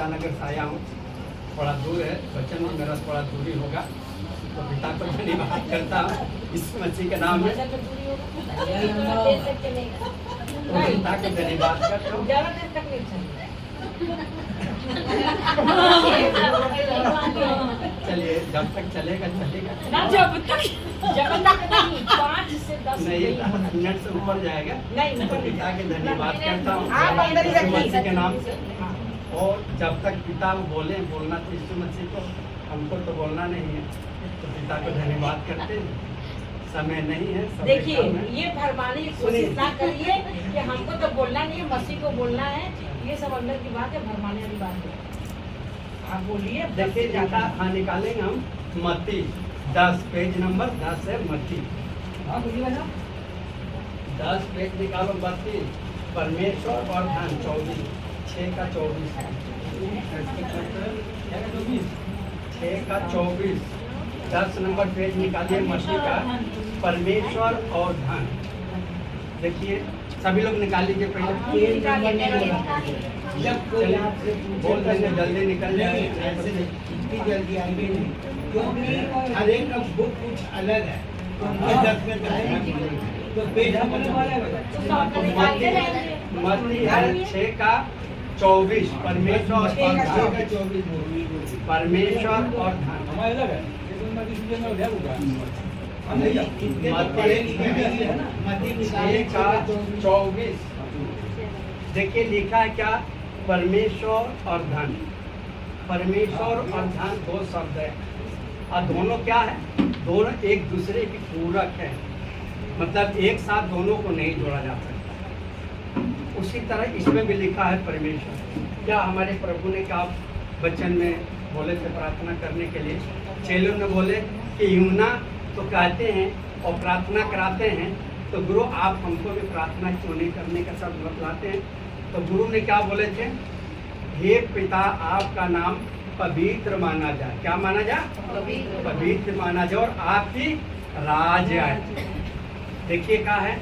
ईटानगर से आया हूँ, थोड़ा दूर है, बच्चन में मेरा थोड़ा दूरी होगा, तो पिता को धन्यवाद करता हूँ इस मसीह के नाम में। तो पिता को धन्यवाद करता हूँ। चलिए, जब तक चलेगा चलेगा, जब तक 5 से 10 नहीं 10 मिनट से ऊपर जाएगा। नहीं, तो पिता के धन्यवाद करता हूँ आप अंदर ही रखिए। मसीह के नाम से। और जब तक पिता बोलना तो यीशु मसीह को, हमको तो बोलना नहीं है, तो पिता को धन्यवाद करते हैं। समय नहीं है, समय देखिए, कम है। ये भरमाने की कोशिश ना करिए कि हमको तो बोलना नहीं है, मसीह को बोलना है। ये सब अंदर की बात है, भरमाने वाली बात है। आप बोलिए। देखिए जाता हाँ निकालेंगे हम मत्ती 10 पेज नंबर 10 है मत्ती। हाँ, बोलिए ना। 10 पेज निकालो मत्ती। परमेश्वर और धन 24 6 का 24 6 का 24 10 नंबर पेज निकालिए मत्ती का, परमेश्वर और धन। देखिए सभी लोग निकाल लीजिए पहले। जब कोई आपसे बोल देंगे जल्दी निकल जाए। इतनी जल्दी आएंगे नहीं, क्योंकि हर एक का बुक कुछ अलग है। तो 10 में तो पेज मत्ती है 6 का 24 परमेश्वर और धन। 24 परमेश्वर और धन। मत्ती 6 का 24 देखिए लिखा है क्या? परमेश्वर और धन। परमेश्वर और धन दो शब्द है, और दोनों क्या है? दोनों एक दूसरे की पूरक है, मतलब एक साथ दोनों को नहीं जोड़ा जा सकता। उसी तरह इसमें भी लिखा है परमेश्वर। क्या हमारे प्रभु ने क्या वचन में बोले थे प्रार्थना करने के लिए? चेलों ने बोले कि यूना तो कहते हैं और प्रार्थना कराते हैं, तो गुरु आप हमको भी प्रार्थना क्यों नहीं करने का सब बतलाते हैं? तो गुरु ने क्या बोले थे? हे पिता आपका नाम पवित्र माना जाए। क्या माना जाए? पवित्र माना जाए, और आपकी राज आए। देखिए क्या है,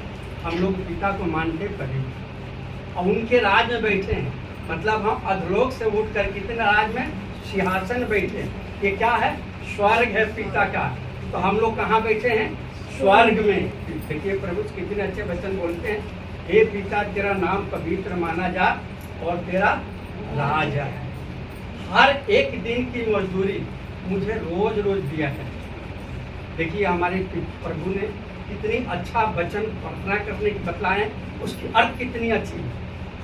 हम लोग पिता को मानते पवित्र और उनके राज में बैठे हैं, मतलब हम अधलोक से उठ कर कितने राज में सिंहासन बैठे हैं। ये क्या है? स्वर्ग है पिता का। तो हम लोग कहाँ बैठे हैं? स्वर्ग में। देखिए प्रभु कितने अच्छे वचन बोलते हैं, हे पिता तेरा नाम पवित्र माना जा और तेरा राज है। हर एक दिन की मजदूरी मुझे रोज रोज दिया है। देखिए हमारे प्रभु ने कितनी अच्छा वचन प्रार्थना करने की बतलाए, उसकी अर्थ कितनी अच्छी है।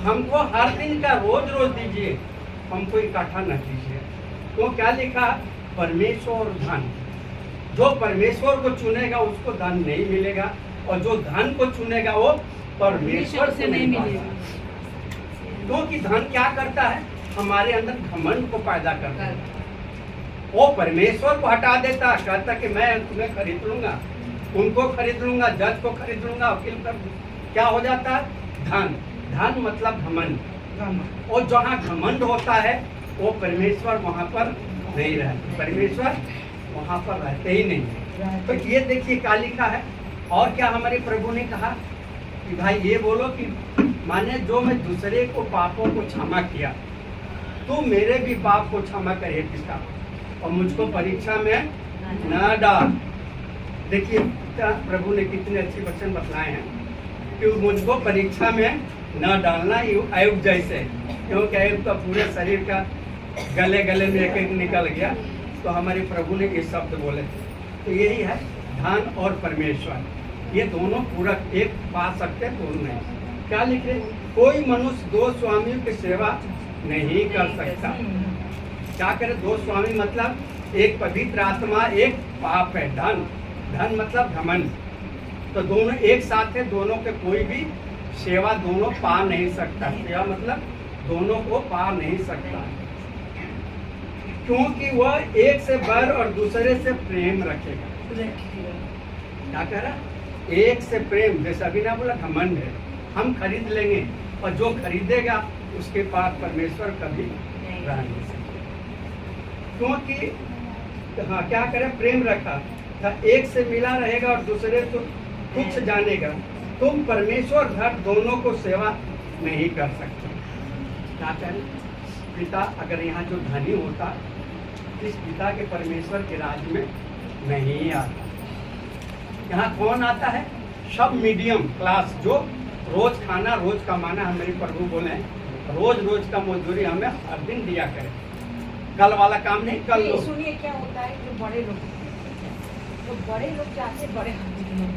हमको हर दिन का रोज रोज दीजिए, हमको इकट्ठा न कीजिए। तो क्या लिखा? परमेश्वर और धन। जो परमेश्वर को चुनेगा उसको धन नहीं मिलेगा, और जो धन को चुनेगा वो परमेश्वर से नहीं मिलेगा। क्योंकि धन क्या करता है? हमारे अंदर घमंड को पैदा करता है। वो परमेश्वर को हटा देता है, कहता कि मैं तुम्हें खरीद लूंगा, उनको खरीद लूंगा, जज को खरीद लूंगा, वकील कर। क्या हो जाता है? धन। धन मतलब घमंड। और जहाँ घमंड होता है वो परमेश्वर वहाँ पर नहीं रहते, परमेश्वर वहाँ पर रहते ही नहीं। तो ये देखिए क्या लिखा है। और क्या हमारे प्रभु ने कहा कि भाई ये बोलो कि माने जो मैं दूसरे को पापों को क्षमा किया, तू मेरे भी पाप को क्षमा करे पिता, और मुझको परीक्षा में न डाल। देखिए प्रभु ने कितने अच्छे वचन बतलाए हैं कि मुझको परीक्षा में न डालना। आयुब जैसे, क्योंकि आयुब का पूरे शरीर का गले गले में एक एक निकल गया, तो हमारे प्रभु ने ये शब्द बोले थे। तो यही है धन और परमेश्वर, ये दोनों पूरक, एक पा सकते दोनों नहीं। क्या लिखे? कोई मनुष्य दो स्वामियों की सेवा नहीं कर सकता। क्या करे? दो स्वामी मतलब एक पवित्र आत्मा, एक पाप है। धन, धन मतलब घमंड। तो दोनों एक साथ है, दोनों के कोई भी सेवा दोनों पा नहीं सकता। सेवा मतलब दोनों को पा नहीं सकता, क्योंकि वह एक से बैर और दूसरे से प्रेम रखेगा। क्या कह रहा? एक से प्रेम, जैसे अभी ना बोला घमंड है, हम खरीद लेंगे, और जो खरीदेगा उसके पास परमेश्वर कभी रह नहीं सकते। क्योंकि हाँ क्या करे? प्रेम रखा था, एक से मिला रहेगा और दूसरे को तुच्छ जानेगा। तुम परमेश्वर घर दोनों को सेवा नहीं कर सकते। क्या करें? पिता अगर यहाँ जो धनी होता, इस पिता के परमेश्वर के राज्य में नहीं आता। यहाँ कौन आता है? सब मीडियम क्लास, जो रोज खाना रोज कमाना, हमारे प्रभु बोले रोज रोज का मजदूरी हमें हर दिन दिया करे, कल वाला काम नहीं कल लो। सुनिए क्या होता है, जो बड़े लोग जाते हैं बड़े हाथी में,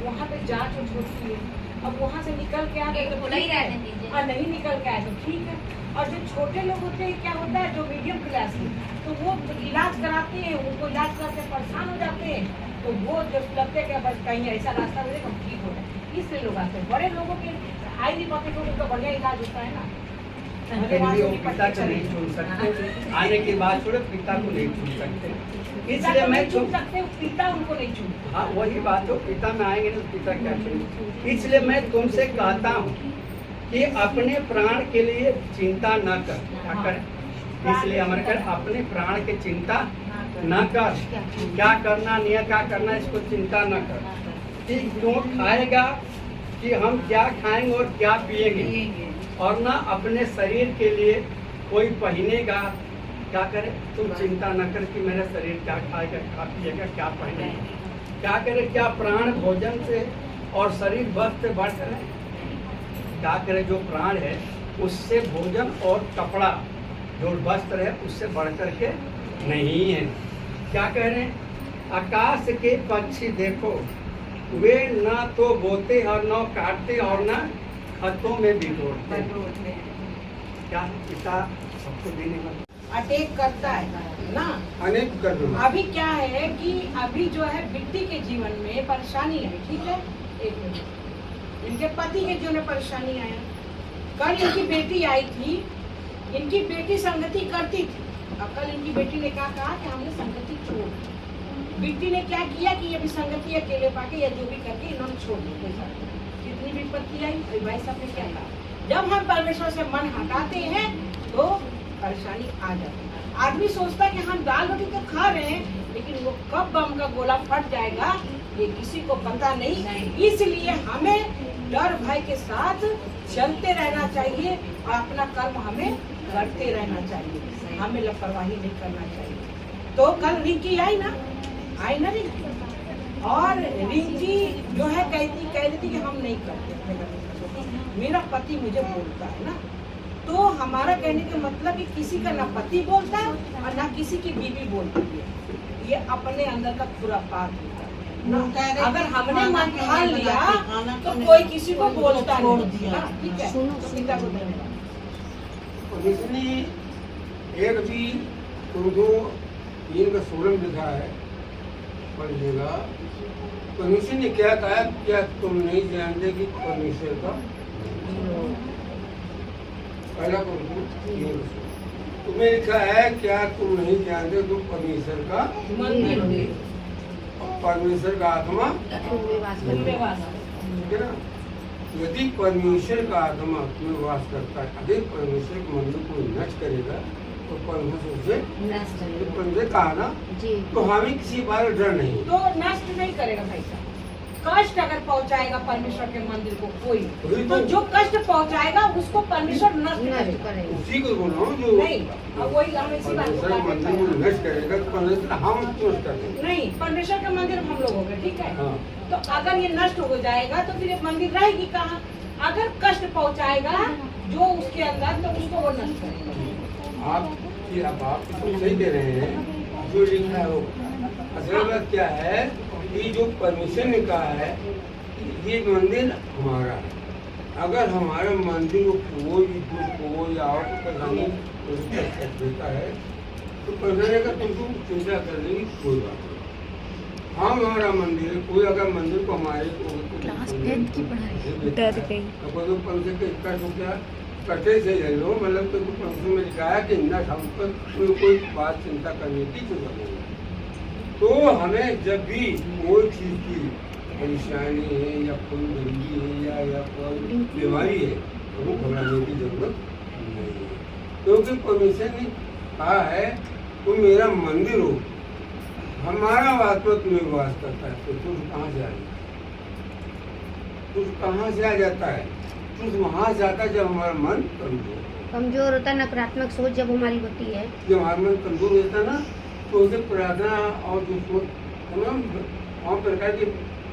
वहाँ पे जांच होती है, अब वहाँ से निकल के आ गए तो बोला ही रहने दीजिए। और नहीं निकल के आए तो ठीक है। और जो छोटे लोग होते हैं क्या होता है, जो मीडियम क्लास के, तो वो इलाज कराते हैं, उनको इलाज करके परेशान हो जाते हैं, तो वो जब लगते हैं कि बस कहीं ऐसा रास्ता मिले हम ठीक हो जाए, इसलिए लोग आते हैं। बड़े लोगों के आई नहीं पाते तो उनका बढ़िया इलाज होता है ना। फिर भी वो पिता को नहीं चुन सकते, आने की बात छोड़ो, पिता को नहीं चुन सकते। इसलिए मैं चुन सकते, पिता उनको नहीं चुन। हाँ वही बात हो, पिता में आएंगे तो पिता क्या चुने। इसलिए मैं तुमसे कहता हूँ कि अपने प्राण के लिए चिंता न कर, क्या कर, इसलिए हमारे कर अपने प्राण की चिंता न कर, क्या करना नहीं क्या करना इसको चिंता न कर, कि क्यों खाएगा, कि हम क्या खाएंगे और क्या पिएंगे, और ना अपने शरीर के लिए कोई पहनेगा, क्या करे, तुम चिंता न कर कि मेरा शरीर क्या खाएगा, क्या पिएगा, क्या पहनेगा, क्या करे, क्या प्राण भोजन से और शरीर वस्त्र से बढ़कर है, क्या करे, जो प्राण है उससे भोजन और कपड़ा जो वस्त्र है उससे बढ़कर के नहीं है। क्या कह रहे हैं, आकाश के पक्षी देखो, वे ना तो बोते और न काटते और न खतों में बिटोरते, क्या पिता सबको देने वाला अटैक करता है ना, अनेक कर। अभी क्या है कि अभी जो है बिट्टी के जीवन में परेशानी है, ठीक है, एक मिनट, इनके पति के जीवन में परेशानी आया। कल इनकी बेटी आई थी, इनकी बेटी संगति करती थी, अब कल इनकी बेटी ने कहा कि हमने संगति छोड़, बिट्टी ने क्या किया कि ये भी संगति अकेले पाके या जो भी करके इन्होंने छोड़ दी, कितनी विपत्ति आई। भाई साहब ने क्या कहा, जब हम परमेश्वर से मन हटाते हैं तो परेशानी आ जाती है। आदमी सोचता है कि हम दाल रोटी तो खा रहे हैं, लेकिन वो कब बम का गोला फट जाएगा ये किसी को पता नहीं। इसलिए हमें डर भय के साथ चलते रहना चाहिए और अपना कर्म हमें करते रहना चाहिए, हमें लापरवाही नहीं करना चाहिए। तो कल रिंकी आई ना रिंकी, और रिंकी जो है कह रही थी कि हम नहीं करते, मेरा पति मुझे बोलता है ना, तो हमारा कहने का मतलब कि किसी का ना पति बोलता है और ना किसी की बीवी बोलती है, ये अपने अंदर का खुरापात होता है ना। अगर हमने मन ठान लिया तो कोई किसी को बोलता नहीं, ठीक है, तो पिता को धन्यवाद। इसलिए एक भी उर्दू इनका सोलम लिखा है, पढ़िएगा। परमेश्वर ने क्या कहा, क्या तुम नहीं जानते कि परमेश्वर का पहला तुम्हें लिखा है, क्या तुम नहीं जानते तुम परमेश्वर का मंदिर, परमेश्वर का आत्मा, ठीक है ना। यदि परमेश्वर का आत्मा तुम्हें वास करता है, यदि परमेश्वर के मंदिर को नष्ट करेगा तो परमेश्वर से कहा ना, तो हमें किसी बात डर नहीं, तो नष्ट नहीं करेगा भाई साहब। कष्ट अगर पहुंचाएगा परमेश्वर के मंदिर को कोई, तो जो कष्ट पहुंचाएगा उसको परमेश्वर नष्ट करेगा। उसी को बोल रहा हूँ जो नहीं, अब वही हम इसी बात को मंदिर को नष्ट करेगा तो परमेश्वर हम नष्ट करेंगे नहीं, परमेश्वर का मंदिर हम लोग हो गए, ठीक है। हाँ। तो अगर ये नष्ट हो जाएगा तो फिर ये मंदिर रहेगी कहाँ? अगर कष्ट पहुंचाएगा जो उसके अंदर तो उसको वो नष्ट करेगा। आप सही दे रहे हैं, जो लिखा है वो। असल बात क्या है कि जो परमेश्वर ने कहा है ये मंदिर हमारा है, अगर हमारे मंदिर को कोई भी कोई और देता है तो परमेश्वर का तुमको चिंता करने की कोई बात नहीं। हम हमारा मंदिर है, कोई अगर मंदिर को हमारे कटे से ले लो, मतलब तो परमेश्वर में लिखा है कि न हम पर कोई बात चिंता करने की जरूरत नहीं। तो हमें जब भी कोई चीज़ की परेशानी है या कोई गंदगी है या कोई बीमारी है तो वो घबराने की जरूरत नहीं है, क्योंकि परमेश्वर ने कहा है तुम मेरा मंदिर हो, हमारा आत्मा तुम्हें वास करता है, तो तुम कहाँ से आएगा? तुम कहाँ से आ जाता है? तुम वहाँ से आता है जब हमारा मन कमजोर हो। कमजोर होता है, नकारात्मक सोच जब हमारी होती है। जब हमारा मन कमजोर होता है ना, तो उसे प्रार्थना और जो सोच तमाम प्रकार की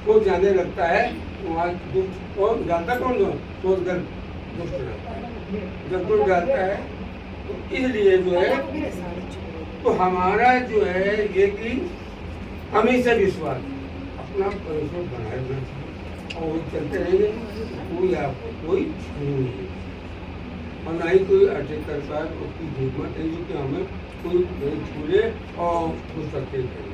सोच जाने लगता है, वहाँ दुष्ट और जानता कौन जो सोच कर दुष्ट रहता है। जब दुष्ट जाता है तो इसलिए जो है, तो हमारा जो है ये कि हमेशा विश्वास अपना परमेश्वर बनाए रखना चाहिए और चलते रहेंगे, कोई आपको कोई छू नहीं और ना ही कोई अटैक करता है। तो उसकी हिम्मत है कि हमें कोई छूले और कुछ अटैक करे।